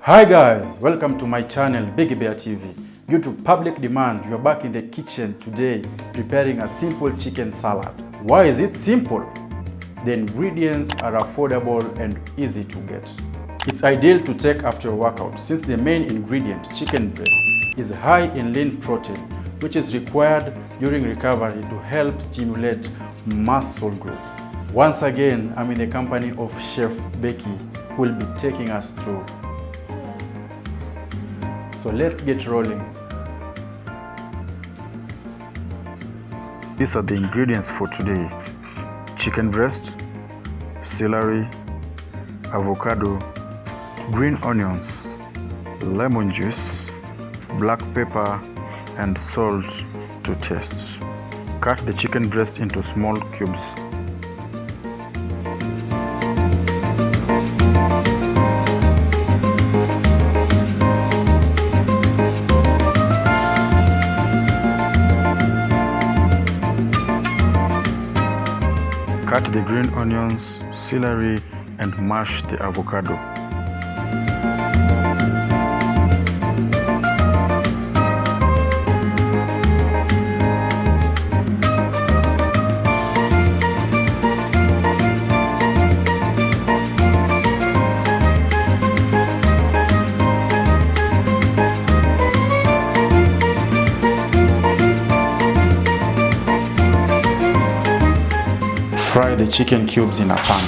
Hi guys, welcome to my channel Big Bear TV. Due to public demand, we are back in the kitchen today preparing a simple chicken salad. Why is it simple? The ingredients are affordable and easy to get. It's ideal to take after a workout since the main ingredient, chicken breast, is high in lean protein, which is required during recovery to help stimulate muscle growth. Once again, I'm in the company of Chef Becky, who will be taking us through. So let's get rolling. These are the ingredients for today: chicken breast, celery, avocado, green onions, lemon juice, black pepper, and salt to taste. Cut the chicken breast into small cubes. Cut the green onions, celery, and mash the avocado. Fry the chicken cubes in a pan.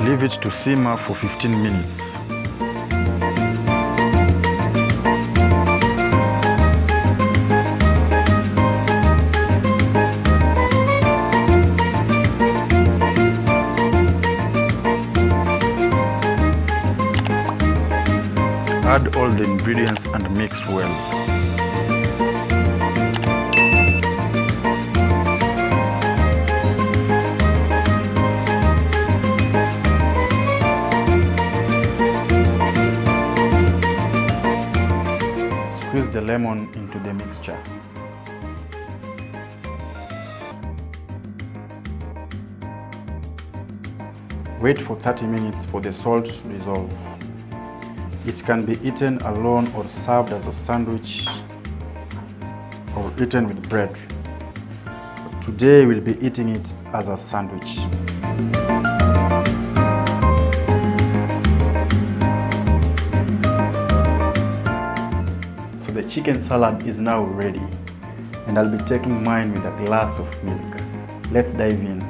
Leave it to simmer for 15 minutes. Add all the ingredients and mix well. Squeeze the lemon into the mixture. Wait for 30 minutes for the salt to dissolve. It can be eaten alone or served as a sandwich or eaten with bread. But today we'll be eating it as a sandwich. So the chicken salad is now ready, and I'll be taking mine with a glass of milk. Let's dive in.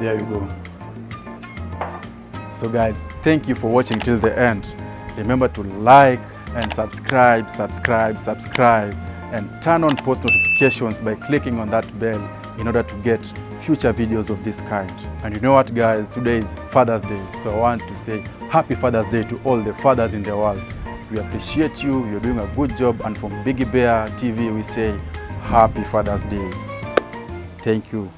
There you go. So guys, thank you for watching till the end. Remember to like and subscribe, and turn on post notifications by clicking on that bell in order to get future videos of this kind. And you know what guys, today is Father's Day, so I want to say happy Father's Day to all the fathers in the world. We appreciate you, you're doing a good job, and from Big Bear TV we say happy Father's Day. Thank you.